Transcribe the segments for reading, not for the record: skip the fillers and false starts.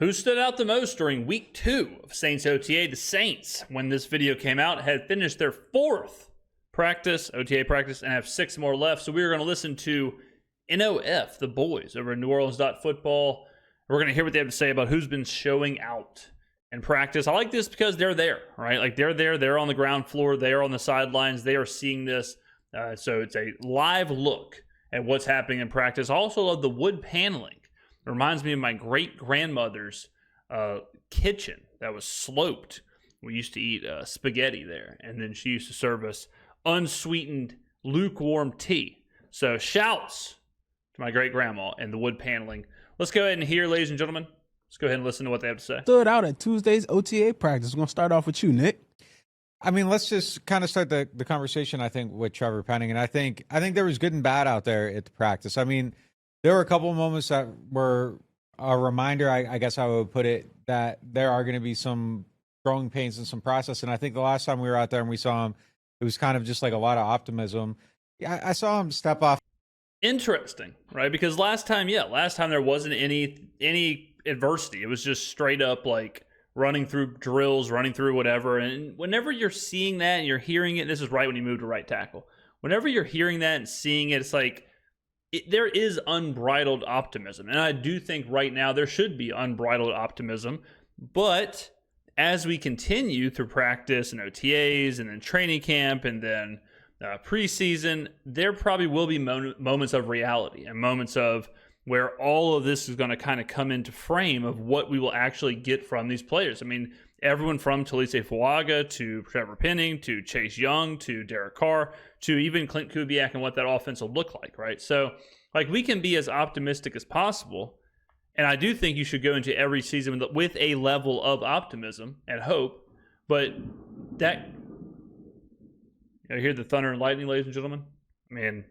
Who stood out the most during week 2 of Saints OTA? The Saints, when this video came out, had finished their 4th OTA practice, and have 6 more left. So we were going to listen to NOF, the boys over at New Orleans Football. We're going to hear what they have to say about who's been showing out in practice. I like this because they're there, right? Like they're there, they're on the ground floor, they're on the sidelines, they are seeing this. So it's a live look at what's happening in practice. I also love the wood paneling. It reminds me of my great-grandmother's kitchen that was sloped. We used to eat spaghetti there, and then she used to serve us unsweetened, lukewarm tea. So shouts to my great-grandma and the wood paneling. Let's go ahead and hear, ladies and gentlemen. Let's go ahead and listen to what they have to say. Stood out at Tuesday's OTA practice. We're going to start off with you, Nick. I mean, let's just kind of start the conversation, I think, with Trevor Penning. And I think there was good and bad out there at the practice. I mean, there were a couple of moments that were a reminder, I guess I would put it, that there are going to be some growing pains and some process. And I think the last time we were out there and we saw him, it was kind of just like a lot of optimism. Yeah, I saw him step off. Interesting, right? Because last time there wasn't any adversity. It was just straight up like running through drills, running through whatever. And whenever you're seeing that and you're hearing it, and this is right when he moved to right tackle. Whenever you're hearing that and seeing it, it's like there is unbridled optimism. And I do think right now there should be unbridled optimism. But as we continue through practice and OTAs and then training camp and then preseason, there probably will be moments of reality and moments of where all of this is going to kind of come into frame of what we will actually get from these players. I mean, everyone from Talisé Fuaga to Trevor Penning to Chase Young to Derek Carr to even Clint Kubiak and what that offense will look like, right? So, like, we can be as optimistic as possible, and I do think you should go into every season with a level of optimism and hope, but that... You hear the thunder and lightning, ladies and gentlemen? I mean,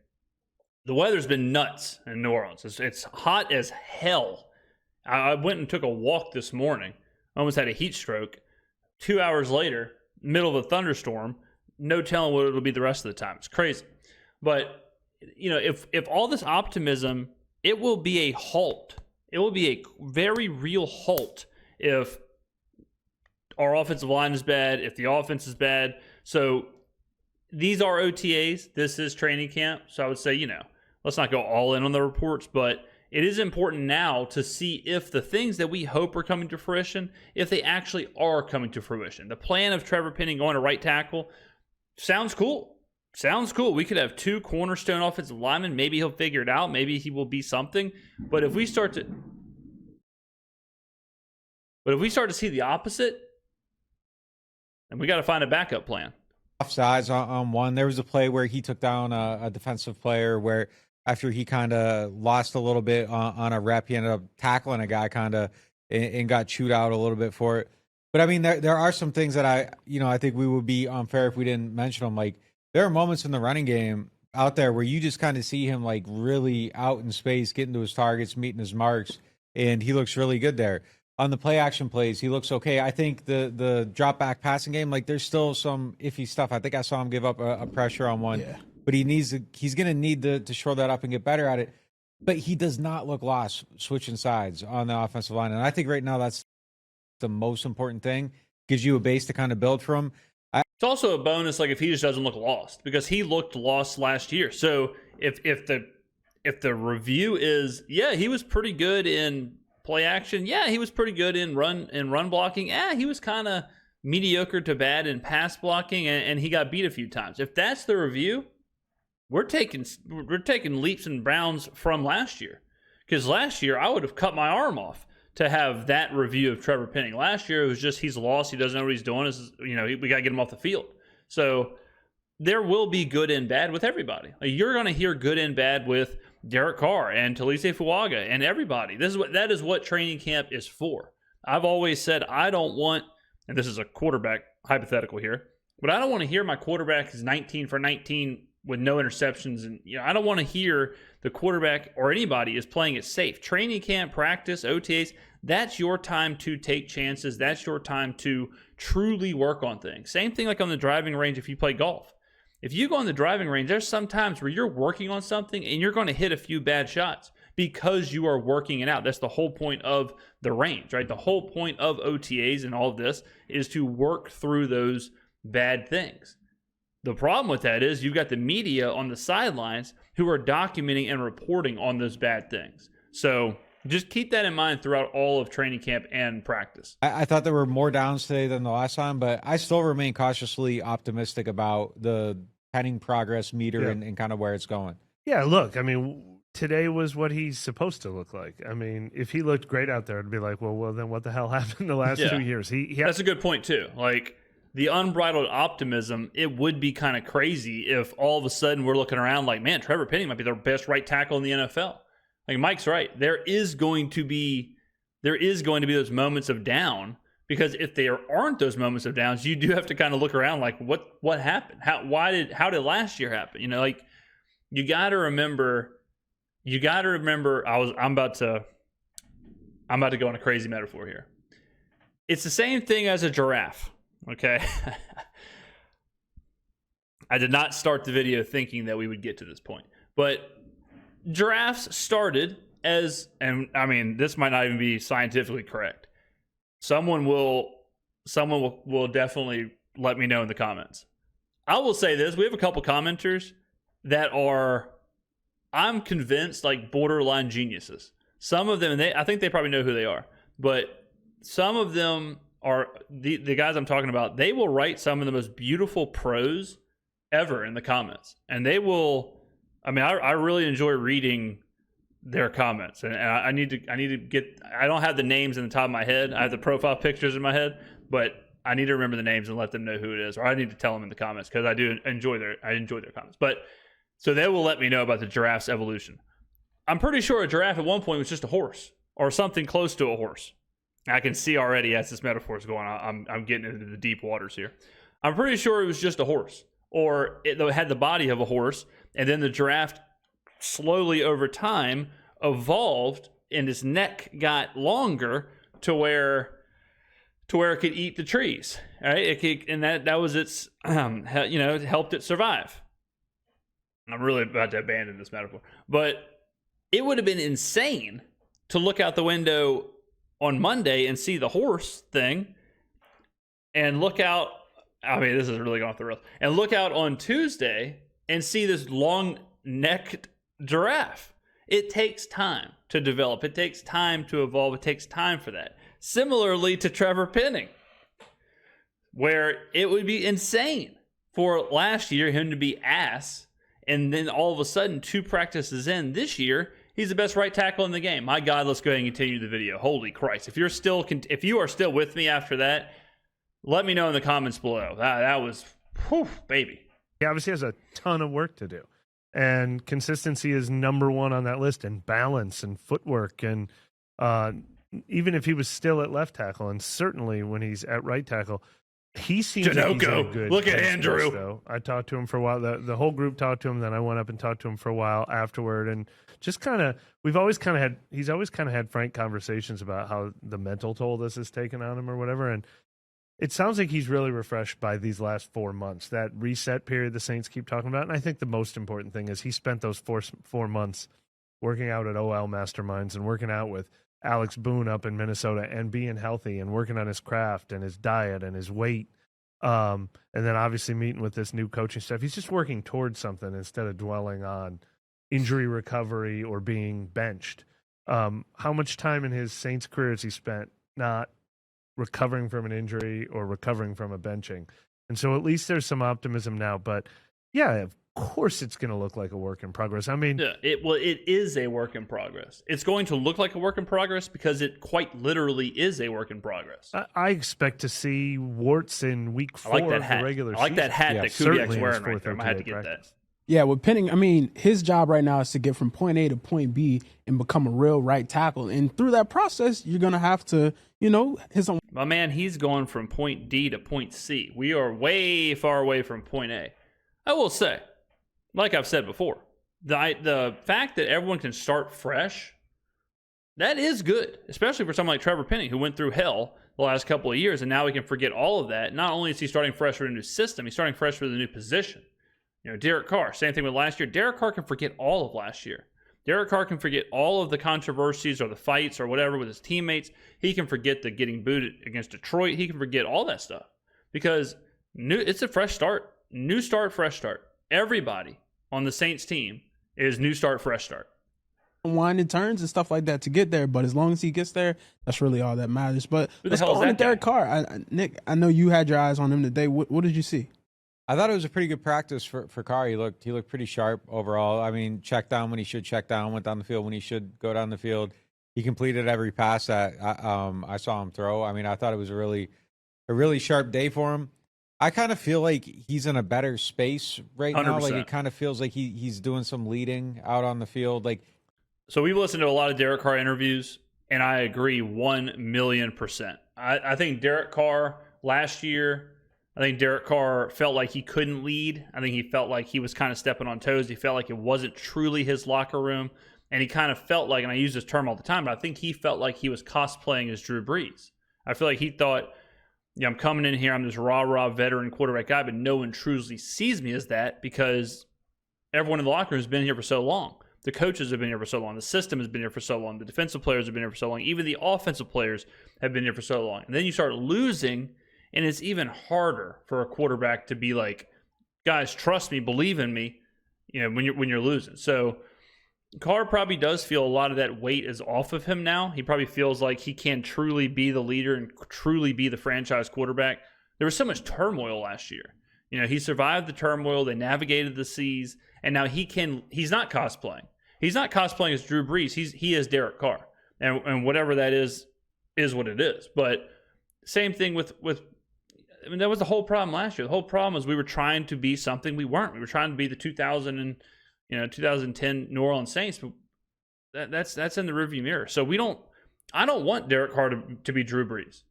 the weather's been nuts in New Orleans. It's hot as hell. I went and took a walk this morning. I almost had a heat stroke. 2 hours later, middle of a thunderstorm, no telling what it'll be the rest of the time. It's crazy. But, you know, if all this optimism, it will be a halt. It will be a very real halt if our offensive line is bad, if the offense is bad. So these are OTAs. This is training camp. So I would say, let's not go all in on the reports, but it is important now to see if the things that we hope are coming to fruition, if they actually are coming to fruition. The plan of Trevor Penning going to right tackle sounds cool. Sounds cool. We could have 2 cornerstone offensive linemen. Maybe he'll figure it out. Maybe he will be something. But if we start to see the opposite, then we got to find a backup plan. Offsides on one. There was a play where he took down a defensive player where after he kind of lost a little bit on a rep, he ended up tackling a guy kind of and got chewed out a little bit for it. But I mean, there are some things that I think we would be unfair if we didn't mention them. Like there are moments in the running game out there where you just kind of see him like really out in space, getting to his targets, meeting his marks, and he looks really good there. On the play action plays, he looks okay. I think the drop back passing game, like there's still some iffy stuff. I think I saw him give up a pressure on one, but he's going to need to shore that up and get better at it. But he does not look lost switching sides on the offensive line. And I think right now that's the most important thing. Gives you a base to kind of build from. It's also a bonus, like if he just doesn't look lost, because he looked lost last year. So if the review is, he was pretty good in play action, he was pretty good in run blocking. He was kind of mediocre to bad in pass blocking, and he got beat a few times. If that's the review, we're taking leaps and bounds from last year. Because last year I would have cut my arm off to have that review of Trevor Penning. Last year it was just he's lost, he doesn't know what he's doing. We got to get him off the field. So there will be good and bad with everybody. Like, you're going to hear good and bad with Derek Carr and Talisé Fuaga and everybody. That is what training camp is for. I've always said I don't want, and this is a quarterback hypothetical here, but I don't want to hear my quarterback is 19 for 19 with no interceptions. And I don't want to hear the quarterback or anybody is playing it safe. Training camp, practice, OTAs, that's your time to take chances. That's your time to truly work on things. Same thing like on the driving range if you play golf. If you go on the driving range, there's some times where you're working on something and you're going to hit a few bad shots. because you are working it out. That's the whole point of the range, right? The whole point of OTAs and all of this is to work through those bad things. The problem with that is you've got the media on the sidelines who are documenting and reporting on those bad things. So just keep that in mind throughout all of training camp and practice. I thought there were more downs today than the last time, but I still remain cautiously optimistic about the Penning progress meter and kind of where it's going. Yeah, look, I mean, today was what he's supposed to look like. I mean, if he looked great out there, it'd be like, well, then what the hell happened the last 2 years? That's a good point, too. Like, the unbridled optimism, it would be kind of crazy if all of a sudden we're looking around like, man, Trevor Penning might be the best right tackle in the NFL. Like Mike's right. There is going to be those moments of down, because if there aren't those moments of downs, you do have to kind of look around like what happened? How did last year happen? You know, like you got to remember I'm about to go on a crazy metaphor here. It's the same thing as a giraffe, okay? I did not start the video thinking that we would get to this point, but giraffes started as, and I mean, this might not even be scientifically correct. Someone will definitely let me know in the comments. I will say this: we have a couple commenters that are, I'm convinced, like borderline geniuses. Some of them, I think they probably know who they are, but some of them are the guys I'm talking about. They will write some of the most beautiful prose ever in the comments, and they will. I mean, I really enjoy reading their comments, and I need to get. I don't have the names in the top of my head. I have the profile pictures in my head, but I need to remember the names and let them know who it is, or I need to tell them in the comments, because I do enjoy their comments. But so they will let me know about the giraffe's evolution. I'm pretty sure a giraffe at one point was just a horse or something close to a horse. I can see already as this metaphor is going on, I'm getting into the deep waters here. I'm pretty sure it was just a horse, or it had the body of a horse, and then the giraffe slowly over time evolved, and its neck got longer to where it could eat the trees. Right? And that was its, it helped it survive. I'm really about to abandon this metaphor, but it would have been insane to look out the window on Monday and see the horse thing, and look out. I mean, this is really going off the rails. And look out on Tuesday and see this long-necked giraffe. It takes time to develop. It takes time to evolve. It takes time for that. Similarly to Trevor Penning, where it would be insane for last year him to be ass, and then all of a sudden 2 practices in this year, he's the best right tackle in the game. My God, let's go ahead and continue the video. Holy Christ. If you are still with me after that, let me know in the comments below. That was, whew, baby. He obviously has a ton of work to do. And consistency is number one on that list, and balance and footwork. And even if he was still at left tackle, and certainly when he's at right tackle, he seems like he's in a good look at headspace, Andrew. though. I talked to him for a while. The whole group talked to him. Then I went up and talked to him for a while afterward. And just kind of, he's always kind of had frank conversations about how the mental toll this has taken on him or whatever. And it sounds like he's really refreshed by these last 4 months, that reset period the Saints keep talking about. And I think the most important thing is he spent those 4 months working out at OL Masterminds and working out with Alex Boone up in Minnesota and being healthy and working on his craft and his diet and his weight. And then obviously meeting with this new coaching staff. He's just working towards something instead of dwelling on injury recovery or being benched. How much time in his Saints career has he spent not recovering from an injury or recovering from a benching? And so at least there's some optimism now. But yeah, of course it's going to look like a work in progress. I mean, yeah, it is a work in progress. It's going to look like a work in progress because it quite literally is a work in progress. I expect to see warts in week 4 of the regular season. I like that hat that Kubiak's wearing right there. I had to get practice. that. Yeah, with Penning, I mean, his job right now is to get from point A to point B and become a real right tackle. And through that process, you're going to have to, his own. My man, he's going from point D to point C. We are way far away from point A. I will say, like I've said before, the fact that everyone can start fresh, that is good, especially for someone like Trevor Penning, who went through hell the last couple of years, and now we can forget all of that. Not only is he starting fresh with a new system, he's starting fresh with a new position. Derek Carr, same thing with last year. Derek Carr can forget all of last year. Derek Carr can forget all of the controversies or the fights or whatever with his teammates. He can forget the getting booted against Detroit. He can forget all that stuff because it's a fresh start. New start, fresh start. Everybody on the Saints team is new start, fresh start. Winding turns and stuff like that to get there, but as long as he gets there, that's really all that matters. But Who the let's hell go is on to that guy? Derek Carr. Nick, I know you had your eyes on him today. What did you see? I thought it was a pretty good practice for Carr. He looked pretty sharp overall. I mean, checked down when he should check down, went down the field when he should go down the field. He completed every pass that I saw him throw. I mean, I thought it was a really sharp day for him. I kind of feel like he's in a better space right now. 100%. Like it kind of feels like he's doing some leading out on the field. Like, So we've listened to a lot of Derek Carr interviews, and I agree 1,000,000%. I think Derek Carr last year, I think Derek Carr felt like he couldn't lead. I think he felt like he was kind of stepping on toes. He felt like it wasn't truly his locker room. And he kind of felt like, and I use this term all the time, but I think he felt like he was cosplaying as Drew Brees. I feel like he thought, I'm coming in here, I'm this rah-rah veteran quarterback guy, but no one truly sees me as that because everyone in the locker room has been here for so long. The coaches have been here for so long. The system has been here for so long. The defensive players have been here for so long. Even the offensive players have been here for so long. And then you start losing, and it's even harder for a quarterback to be like, guys, trust me, believe in me, when you're losing. So Carr probably does feel a lot of that weight is off of him now. He probably feels like he can truly be the leader and truly be the franchise quarterback. There was so much turmoil last year. He survived the turmoil. They navigated the seas, and now he's not cosplaying. He's not cosplaying as Drew Brees. He is Derek Carr, and whatever that is what it is. But same thing with that was the whole problem last year. The whole problem was we were trying to be something we weren't. We were trying to be the 2010 New Orleans Saints. But that's in the rearview mirror. So I don't want Derek Carr to be Drew Brees.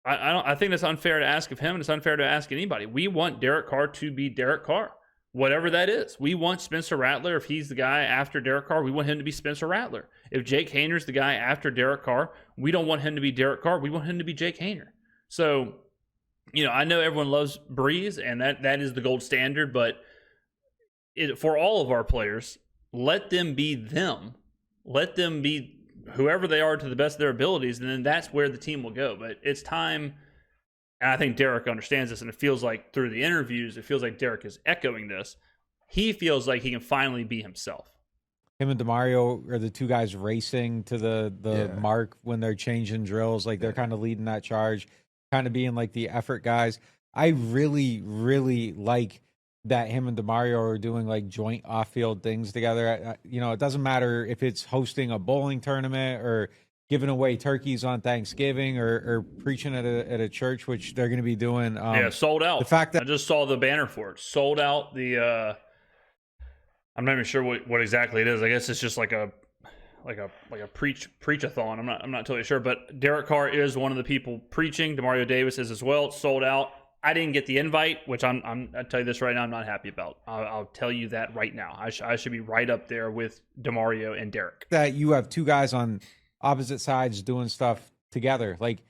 I think that's unfair to ask of him, and it's unfair to ask anybody. We want Derek Carr to be Derek Carr. Whatever that is. We want Spencer Rattler, if he's the guy after Derek Carr, we want him to be Spencer Rattler. If Jake Hayner's the guy after Derek Carr, we don't want him to be Derek Carr. We want him to be Jake Hayner. So, I know everyone loves Breeze, and that is the gold standard, but for all of our players, let them be them. Let them be whoever they are to the best of their abilities, and then that's where the team will go. But it's time. And I think Derek understands this, and it feels like through the interviews, it feels like Derek is echoing this. He feels like he can finally be himself. him and DeMario are the two guys racing to the mark when they're changing drills. Like they're kind of leading that charge, kind of being like the effort guys. I really, really like that him and DeMario are doing like joint off-field things together. You know, it doesn't matter if it's hosting a bowling tournament or giving away turkeys on Thanksgiving or preaching at a church, which they're going to be doing. Sold out. The fact that I just saw the banner for it. Sold out. I'm not even sure what exactly it is. I guess it's just like a preach-a-thon. I'm not totally sure, but Derek Carr is one of the people preaching. DeMario Davis is as well. It's sold out. I didn't get the invite, which I'll tell you this right now, I'm not happy about. I'll tell you that right now. I should be right up there with DeMario and Derek. That you have two guys on opposite sides doing stuff together. Like,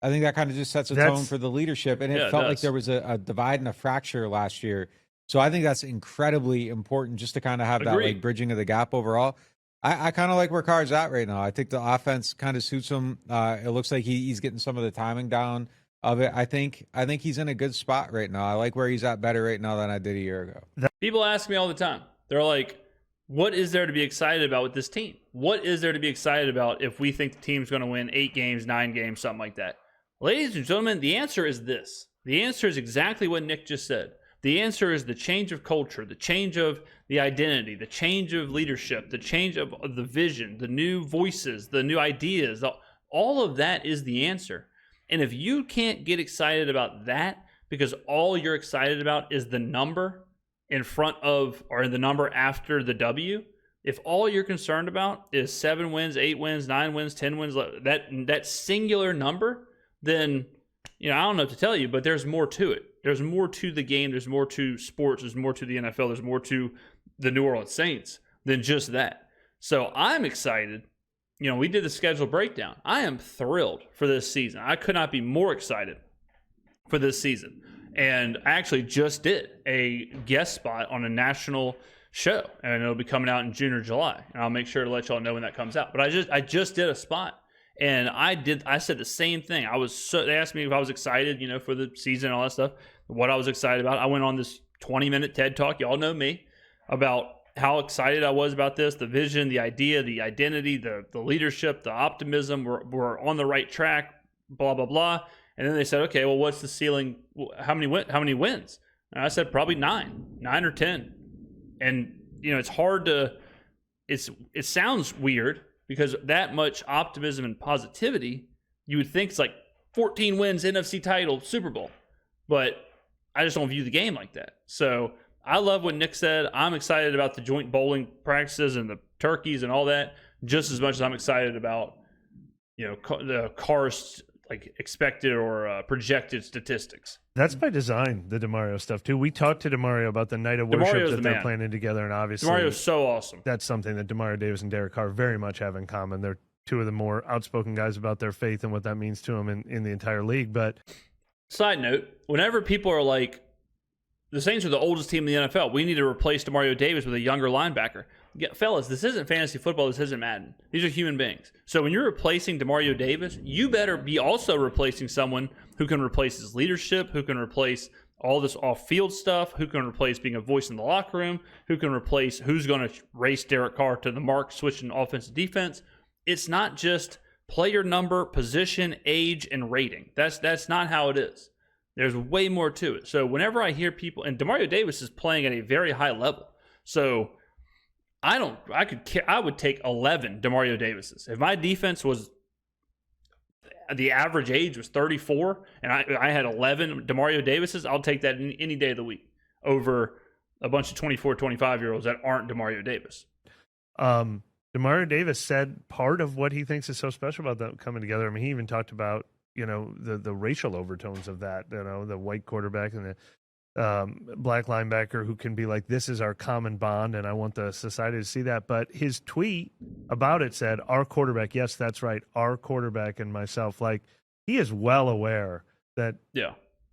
I think that kind of just sets a tone for the leadership. And it felt like there was a divide and a fracture last year. So I think that's incredibly important just to kind of have that like bridging of the gap overall. I kind of like where Carr's at right now. I think the offense kind of suits him. It looks like he's getting some of the timing down of it. I think he's in a good spot right now. I like where he's at better right now than I did a year ago. People ask me all the time. They're like, what is there to be excited about with this team? What is there to be excited about if we think the team's going to win 8 games, 9 games, something like that? Ladies and gentlemen, the answer is this. The answer is exactly what Nick just said. The answer is the change of culture, the change of the identity, the change of leadership, the change of the vision, the new voices, the new ideas. All of that is the answer. And if you can't get excited about that because all you're excited about is the number in front of or the number after the W, if all you're concerned about is 7 wins, 8 wins, 9 wins, 10 wins, that singular number, then I don't know what to tell you, but there's more to it. There's more to the game. There's more to sports. There's more to the NFL. There's more to the New Orleans Saints than just that. So I'm excited. We did the schedule breakdown. I am thrilled for this season. I could not be more excited for this season. And I actually just did a guest spot on a national show, and it'll be coming out in June or July, and I'll make sure to let y'all know when that comes out. But I just did a spot, and I said the same thing. They asked me if I was excited, for the season and all that stuff, what I was excited about. I went on this 20-minute TED Talk, y'all know me, about how excited I was about this, the vision, the idea, the identity, the leadership, the optimism. We're on the right track, blah, blah, blah. And then they said, okay, well, what's the ceiling? How many wins? And I said, probably 9 or 10. And, it's hard to, it sounds weird because that much optimism and positivity, you would think it's like 14 wins, NFC title, Super Bowl. But I just don't view the game like that. So I love what Nick said. I'm excited about the joint bowling practices and the turkeys and all that just as much as I'm excited about, the Carr's expected or projected statistics. That's by design, the DeMario stuff too. We talked to DeMario about the night of worship that they're planning together, and obviously DeMario's so awesome. That's something that DeMario Davis and Derek Carr very much have in common. They're two of the more outspoken guys about their faith and what that means to them in the entire league. But side note, whenever people are like, the Saints are the oldest team in the NFL, we need to replace DeMario Davis with a younger linebacker. Yeah, fellas, this isn't fantasy football. This isn't Madden. These are human beings. So when you're replacing DeMario Davis, you better be also replacing someone who can replace his leadership, who can replace all this off-field stuff, who can replace being a voice in the locker room, who's going to race Derek Carr to the mark, switching offense to defense. It's not just player number, position, age, and rating. That's not how it is. There's way more to it. So whenever I hear people, and DeMario Davis is playing at a very high level. So I would take 11 DeMario Davises. If my defense was, the average age was 34, and I had 11 DeMario Davises, I'll take that any day of the week over a bunch of 24, 25-year-olds that aren't DeMario Davis. DeMario Davis said part of what he thinks is so special about them coming together. I mean, he even talked about, the racial overtones of that, the white quarterback and the black linebacker who can be like, this is our common bond, and I want the society to see that. But his tweet about it said, our quarterback, yes, that's right, our quarterback and myself. Like, he is well aware that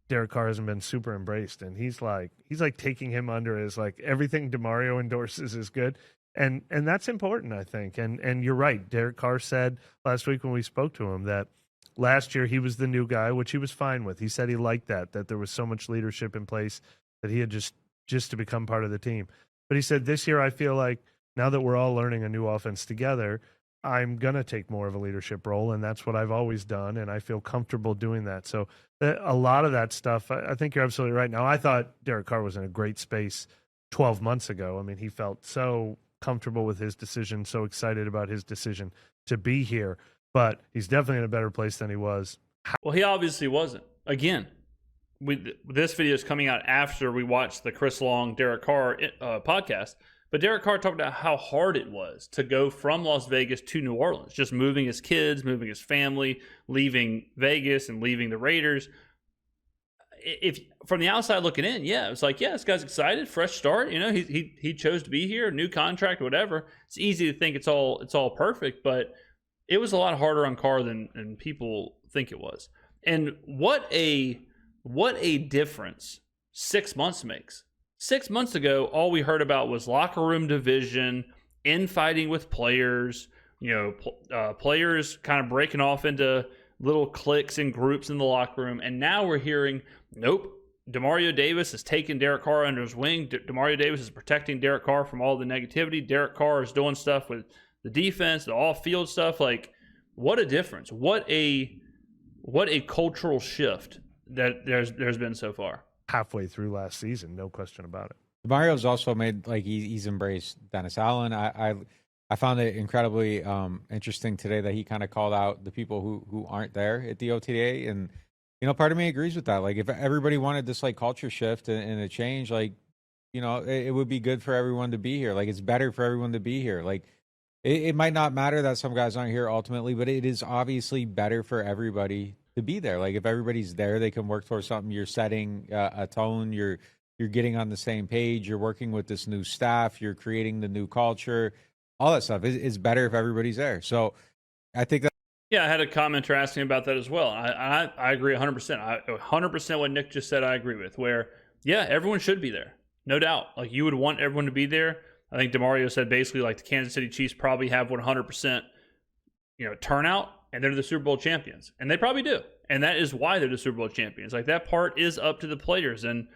Derek Carr hasn't been super embraced, and he's like taking him under as like everything DeMario endorses is good. And that's important, I think. And you're right. Derek Carr said last week when we spoke to him that last year he was the new guy, which he was fine with. He said he liked that there was so much leadership in place that he had just to become part of the team. But he said this year, I feel like now that we're all learning a new offense together, I'm going to take more of a leadership role, and that's what I've always done, and I feel comfortable doing that. So a lot of that stuff, I think you're absolutely right. Now, I thought Derek Carr was in a great space 12 months ago. I mean, he felt so comfortable with his decision, so excited about his decision to be here. But he's definitely in a better place than he was. Well, he obviously wasn't. Again, this video is coming out after we watched the Chris Long, Derek Carr podcast. But Derek Carr talked about how hard it was to go from Las Vegas to New Orleans, just moving his kids, moving his family, leaving Vegas and leaving the Raiders. If from the outside looking in, it's like, this guy's excited, fresh start. He chose to be here, new contract, whatever. It's easy to think it's all perfect, but it was a lot harder on Carr than people think it was. And what a difference 6 months makes. 6 months ago, all we heard about was locker room division, infighting with players, players kind of breaking off into little cliques and groups in the locker room. And now we're hearing, nope, DeMario Davis is taking Derek Carr under his wing. DeMario Davis is protecting Derek Carr from all the negativity. Derek Carr is doing stuff with the defense, the off-field stuff. Like, what a difference. What a cultural shift that there's been so far. Halfway through last season, no question about it. Mario's also made, like, he's embraced Dennis Allen. I found it incredibly interesting today that he kind of called out the people who aren't there at the OTA. And, part of me agrees with that. Like, if everybody wanted this, like, culture shift and a change, like, it would be good for everyone to be here. Like, it's better for everyone to be here. Like, it might not matter that some guys aren't here ultimately, but it is obviously better for everybody to be there. Like, if everybody's there, they can work towards something. You're setting a tone. You're getting on the same page. You're working with this new staff. You're creating the new culture. All that stuff is better if everybody's there. So I think that. Yeah, I had a commenter asking about that as well. I agree 100%. 100% what Nick just said I agree with, where, everyone should be there. No doubt. Like, you would want everyone to be there. I think DeMario said basically like the Kansas City Chiefs probably have 100%, turnout, and they're the Super Bowl champions. And they probably do. And that is why they're the Super Bowl champions. Like, that part is up to the players. And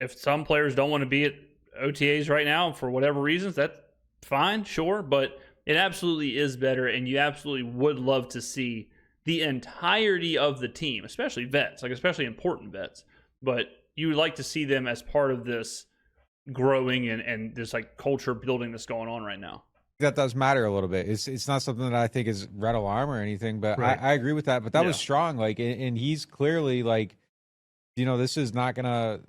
if some players don't want to be at OTAs right now for whatever reasons, that's fine, sure. But it absolutely is better, and you absolutely would love to see the entirety of the team, especially vets, like especially important vets. But you would like to see them as part of this growing and this like culture building that's going on right now. That does matter a little bit. It's not something that I think is red alarm or anything, but Right. I agree with that. But that was strong. Like, and he's clearly like, this is not gonna,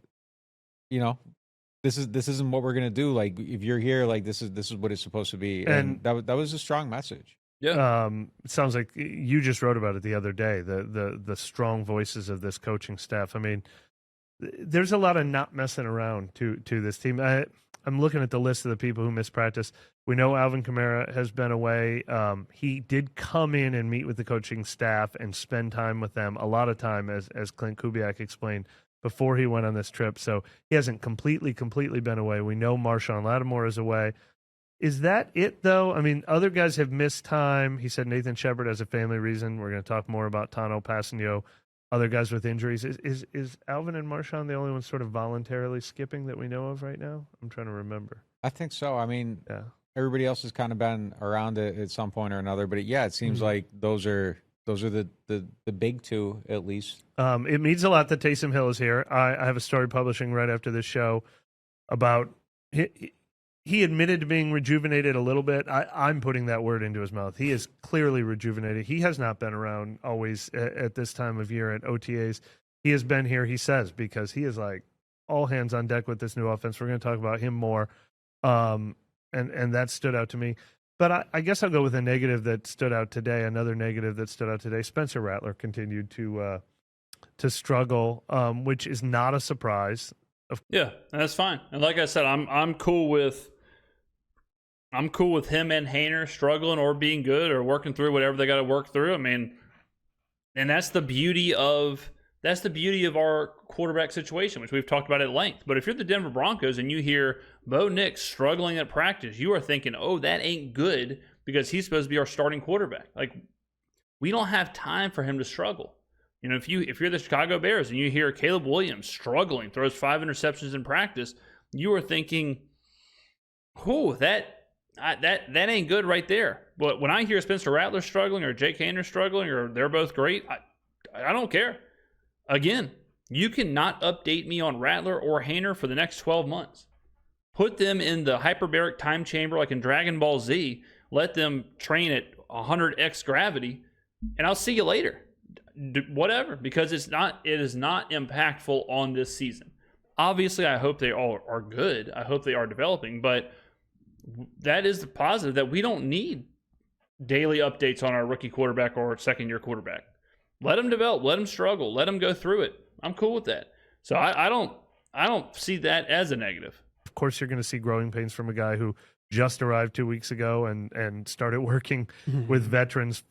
this isn't what we're gonna do. Like, if you're here, like this is what it's supposed to be. And that was a strong message. Yeah. It sounds like you just wrote about it the other day. The strong voices of this coaching staff. I mean, there's a lot of not messing around to this team. I'm looking at the list of the people who missed practice. We know Alvin Kamara has been away. He did come in and meet with the coaching staff and spend time with them, a lot of time, as Clint Kubiak explained, before he went on this trip. So he hasn't completely been away. We know Marshawn Lattimore is away. Is that it, though? I mean, other guys have missed time. He said Nathan Shepard has a family reason. We're going to talk more about Tano Passanio. Other guys with injuries. Is Alvin and Marshawn the only ones sort of voluntarily skipping that we know of right now? I'm trying to remember. I think so. I mean, Yeah. Everybody else has kind of been around it at some point or another. But it seems like those are the big two at least. It means a lot that Taysom Hill is here. I have a story publishing right after this show about he admitted to being rejuvenated a little bit. I'm putting that word into his mouth. He is clearly rejuvenated. He has not been around always at this time of year at OTAs. He has been here, he says, because he is like all hands on deck with this new offense. We're going to talk about him more. And that stood out to me. But I guess I'll go with a negative that stood out today. Another negative that stood out today. Spencer Rattler continued to struggle, which is not a surprise. Yeah, that's fine. And like I said, I'm cool with him and Haener struggling or being good or working through whatever they got to work through. I mean, and that's the beauty of our quarterback situation, which we've talked about at length. But if you're the Denver Broncos and you hear Bo Nix struggling at practice, you are thinking, oh, that ain't good because he's supposed to be our starting quarterback. Like, we don't have time for him to struggle. If you're the Chicago Bears and you hear Caleb Williams struggling, throws 5 interceptions in practice, you are thinking, oh, that ain't good right there. But when I hear Spencer Rattler struggling or Jake Haener struggling or they're both great, I don't care. Again, you cannot update me on Rattler or Haener for the next 12 months. Put them in the hyperbaric time chamber like in Dragon Ball Z. Let them train at 100x gravity, and I'll see you later. Whatever, because it is not impactful on this season. Obviously, I hope they all are good. I hope they are developing, but that is the positive that we don't need daily updates on our rookie quarterback or second-year quarterback. Let them develop, let them struggle, let them go through it. I'm cool with that. So I don't see that as a negative. Of course, you're going to see growing pains from a guy who just arrived 2 weeks ago and started working with veterans,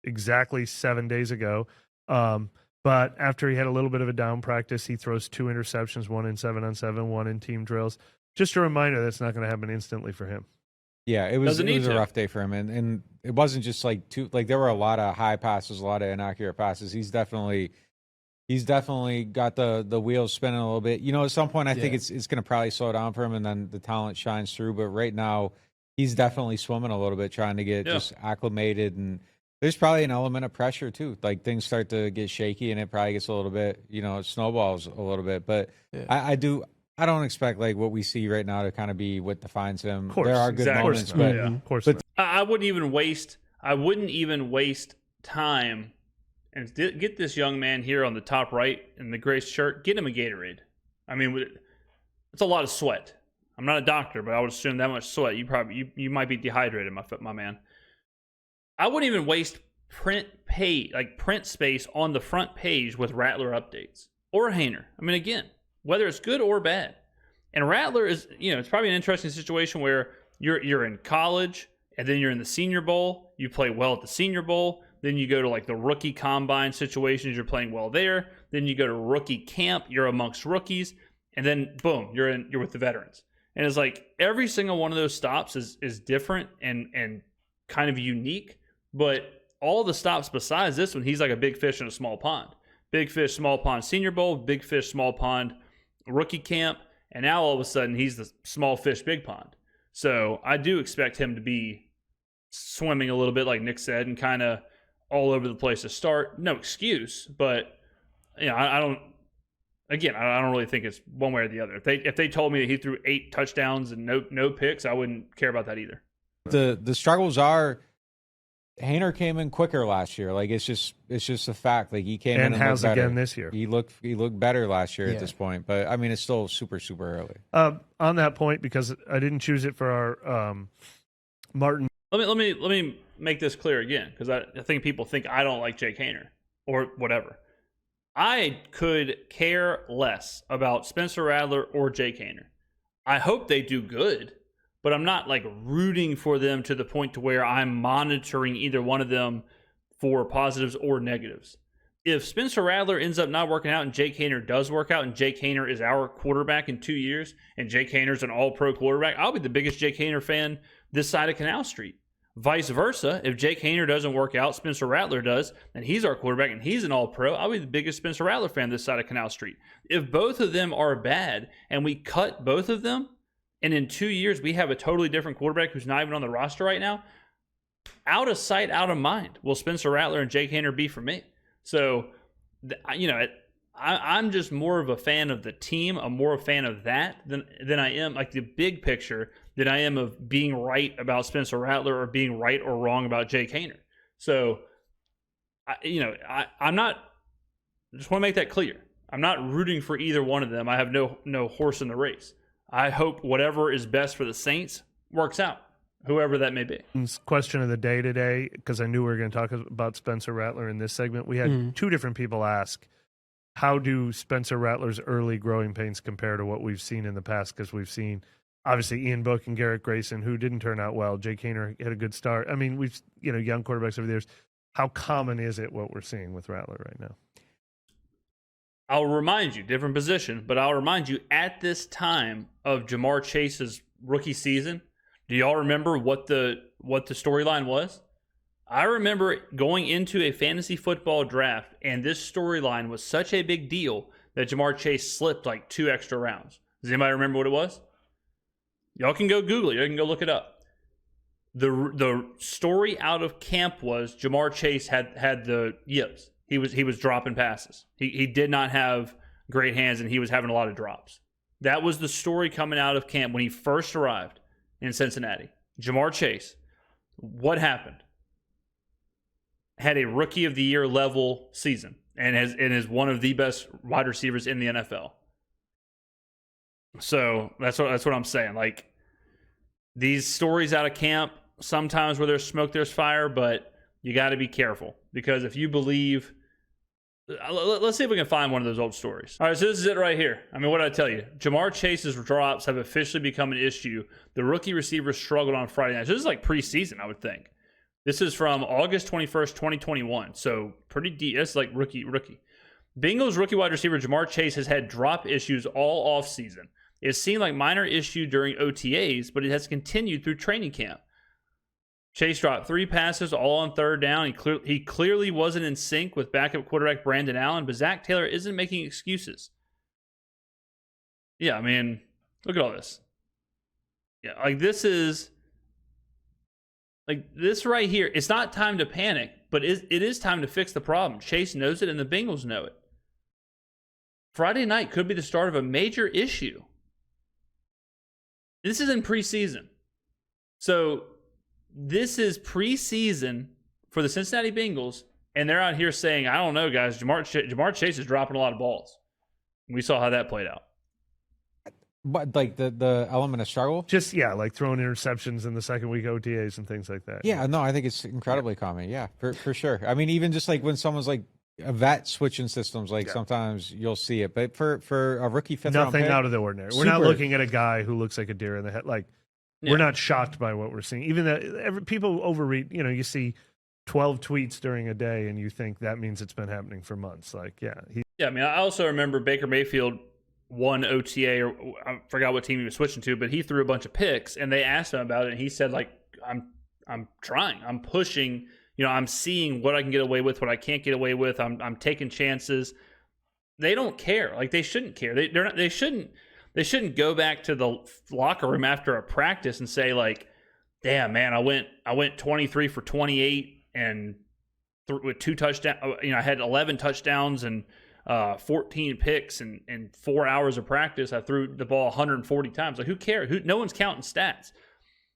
exactly 7 days ago. But after he had a little bit of a down practice, he throws 2 interceptions, 1 in 7-on-7, 1 in team drills. Just a reminder that's not going to happen instantly for him. Yeah, it was a rough day for him, and it wasn't just there were a lot of high passes, a lot of inaccurate passes. He's definitely got the wheels spinning a little bit. At some point I think it's going to probably slow down for him, and then the talent shines through. But right now, he's definitely swimming a little bit, trying to get just acclimated, and there's probably an element of pressure too. Like things start to get shaky, and it probably gets a little bit, it snowballs a little bit. But I don't expect like what we see right now to kind of be what defines him. Of course, there are good moments, but of course. I wouldn't even waste time and get this young man here on the top right in the gray shirt. Get him a Gatorade. I mean, it's a lot of sweat. I'm not a doctor, but I would assume that much sweat. You might be dehydrated, my man. I wouldn't even waste print space on the front page with Rattler updates or Haener. I mean, again, whether it's good or bad. And Rattler is, it's probably an interesting situation where you're in college and then you're in the Senior Bowl. You play well at the Senior Bowl. Then you go to like the rookie combine situations. You're playing well there. Then you go to rookie camp. You're amongst rookies. And then boom, you're with the veterans. And it's like every single one of those stops is different and kind of unique. But all the stops besides this one, he's like a big fish in a small pond. Big fish, small pond, Senior Bowl, big fish, small pond, rookie camp. And now all of a sudden he's the small fish, big pond. So I do expect him to be swimming a little bit, like Nick said, and kind of all over the place to start. No excuse, but I don't. Again, I don't really think it's one way or the other. If they told me that he threw 8 touchdowns and no picks, I wouldn't care about that either. The struggles are, Haener came in quicker last year. Like it's just a fact. Like he came in and has looked better. again this year. He looked better last year at this point. But I mean, it's still super early. On that point, because I didn't choose it for our Martin. Let me make this clear again, because I think people think I don't like Jake Haener or whatever. I could care less about Spencer Rattler or Jake Haener. I hope they do good, but I'm not like rooting for them to the point to where I'm monitoring either one of them for positives or negatives. If Spencer Rattler ends up not working out and Jake Haener does work out and Jake Haener is our quarterback in 2 years and Jake Haener's an all-pro quarterback, I'll be the biggest Jake Haener fan this side of Canal Street. Vice versa, if Jake Haener doesn't work out, Spencer Rattler does, and he's our quarterback and he's an all-pro, I'll be the biggest Spencer Rattler fan this side of Canal Street. If both of them are bad and we cut both of them, and in 2 years we have a totally different quarterback who's not even on the roster right now, out of sight, out of mind will Spencer Rattler and Jake Haener be for me. So, I'm just more of a fan of the team. I'm more a fan of that than I am, like the big picture, than I am of being right about Spencer Rattler or being right or wrong about Jake Haener. So, I'm not, I just want to make that clear. I'm not rooting for either one of them. I have no horse in the race. I hope whatever is best for the Saints works out, whoever that may be. Question of the day today, because I knew we were going to talk about Spencer Rattler in this segment. We had 2 different people ask, how do Spencer Rattler's early growing pains compare to what we've seen in the past? Because we've seen, obviously, Ian Book and Garrett Grayson, who didn't turn out well. Jake Haener had a good start. I mean, we've, young quarterbacks over the years. How common is it what we're seeing with Rattler right now? I'll remind you, different position, but I'll remind you, at this time of Jamar Chase's rookie season, do y'all remember what the storyline was? I remember going into a fantasy football draft, and this storyline was such a big deal that Jamar Chase slipped like 2 extra rounds. Does anybody remember what it was? Y'all can go Google it. You can go look it up. The story out of camp was Jamar Chase had the yips. He was dropping passes. He did not have great hands, and he was having a lot of drops. That was the story coming out of camp when he first arrived in Cincinnati. Jamar Chase, what happened? Had a rookie of the year level season and is one of the best wide receivers in the NFL. So that's what I'm saying. Like, these stories out of camp, sometimes where there's smoke, there's fire, but you got to be careful, because if you believe, let's see if we can find one of those old stories. All right, so this is it right here. I mean, what did I tell you? Jamar Chase's drops have officially become an issue. The rookie receiver struggled on Friday night. So this is like preseason, I would think. This is from August 21st, 2021. So pretty deep. That's like rookie. Bengals rookie wide receiver Jamar Chase has had drop issues all offseason. It seemed like minor issue during OTAs, but it has continued through training camp. Chase dropped 3 passes, all on third down. He clearly wasn't in sync with backup quarterback Brandon Allen, but Zach Taylor isn't making excuses. Yeah, I mean, look at all this. Yeah, like this right here. It's not time to panic, but it is time to fix the problem. Chase knows it, and the Bengals know it. Friday night could be the start of a major issue. This is in preseason. So this is preseason for the Cincinnati Bengals, and they're out here saying, I don't know, guys, Jamar Chase is dropping a lot of balls. We saw how that played out. But like the element of struggle? Just, like throwing interceptions in the second week OTAs and things like that. Yeah, no, I think it's incredibly common. Yeah, for sure. I mean, even just like when someone's like a vet switching systems, like sometimes you'll see it. But for a rookie fifth round pick, nothing out of the ordinary. We're not looking at a guy who looks like a deer in the head. Like, we're not shocked by what we're seeing. Even that people overread, you see 12 tweets during a day and you think that means it's been happening for months. Like, I mean, I also remember Baker Mayfield one OTA, or I forgot what team he was switching to, but he threw a bunch of picks, and they asked him about it, and he said, like, I'm trying, I'm pushing, I'm seeing what I can get away with, what I can't get away with. I'm taking chances. They don't care. Like, they shouldn't care. They shouldn't go back to the locker room after a practice and say, like, damn, man, I went 23 for 28 and with 2 touchdowns. I had 11 touchdowns and 14 picks and 4 hours of practice. I threw the ball 140 times. Like, who cares? No one's counting stats.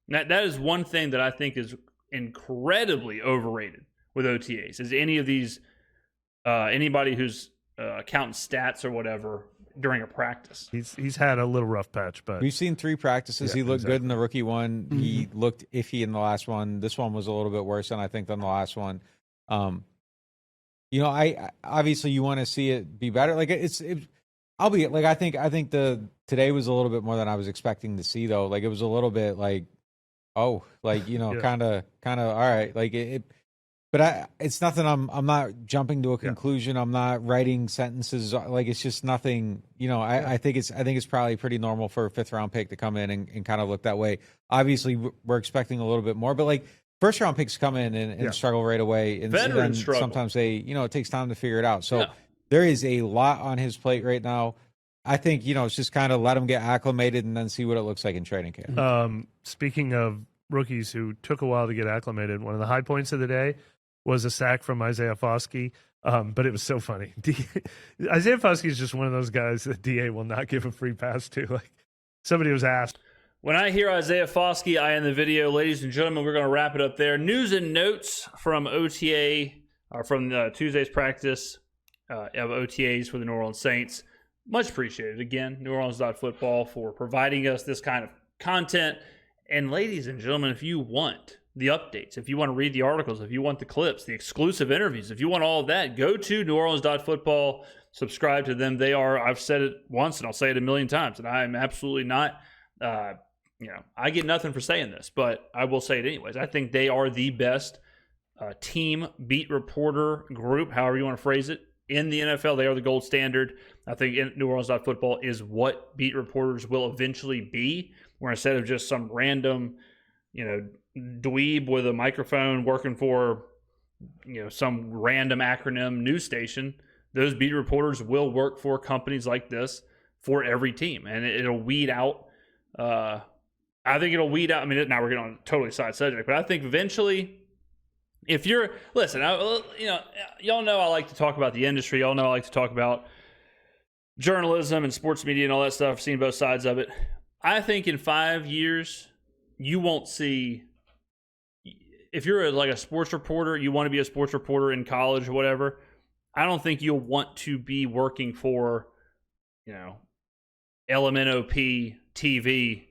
That is one thing that I think is incredibly overrated with OTAs. Is any of these anybody who's counting stats or whatever during a practice. He's had a little rough patch, but we've seen 3 practices. He looked good in the rookie one. Mm-hmm. He looked iffy in the last one. This one was a little bit worse than the last one. I obviously you want to see it be better. Like I'll be like I think today was a little bit more than I was expecting to see though. Like it was a little bit like kind of all right. Like it. But it's nothing. I'm not jumping to a conclusion. I'm not writing sentences. Like it's just nothing. I think it's probably pretty normal for a 5th round pick to come in and kind of look that way. Obviously, we're expecting a little bit more. But like 1st round picks come in and struggle right away, and then sometimes they it takes time to figure it out. So there is a lot on his plate right now. I think it's just kind of let him get acclimated and then see what it looks like in training camp. Speaking of rookies who took a while to get acclimated, one of the high points of the day was a sack from Isaiah Foskey, but it was so funny. Isaiah Foskey is just one of those guys that DA will not give a free pass to. Like somebody was asked. When I hear Isaiah Foskey, I end the video. Ladies and gentlemen, we're going to wrap it up there. News and notes from OTA, or from Tuesday's practice of OTAs for the New Orleans Saints. Much appreciated. Again, New Orleans.football for providing us this kind of content. And ladies and gentlemen, if you want the updates, if you want to read the articles, if you want the clips, the exclusive interviews, if you want all of that, go to neworleans.football, subscribe to them. They are, I've said it once and I'll say it a million times, and I am absolutely not, I get nothing for saying this, but I will say it anyways. I think they are the best team beat reporter group, however you want to phrase it, in the NFL. They are the gold standard. I think New Orleans.football is what beat reporters will eventually be, where instead of just some random, dweeb with a microphone working for, some random acronym news station, those beat reporters will work for companies like this for every team, and it'll weed out. I think it'll weed out. I mean, now we're getting on a totally side subject, but I think eventually, if you're y'all know I like to talk about the industry. Y'all know I like to talk about journalism and sports media and all that stuff. I've seen both sides of it. I think in 5 years, you won't see. If you're a sports reporter, you want to be a sports reporter in college or whatever, I don't think you'll want to be working for, LMNOP TV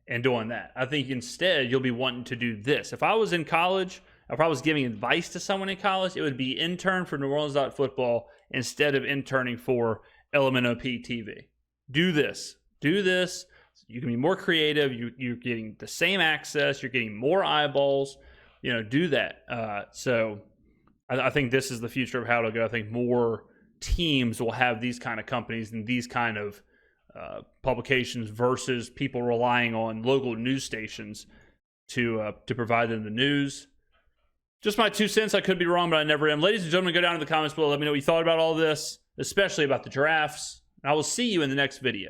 and doing that. I think instead you'll be wanting to do this. If I was in college, if I was giving advice to someone in college, it would be intern for New Orleans.football instead of interning for LMNOP TV. Do this. You can be more creative. You're getting the same access. You're getting more eyeballs. Do that. So I think this is the future of how it'll go. I think more teams will have these kind of companies and these kind of publications versus people relying on local news stations to provide them the news. Just my 2 cents. I could be wrong, but I never am. Ladies and gentlemen, go down in the comments below. Let me know what you thought about all this, especially about the drafts. And I will see you in the next video.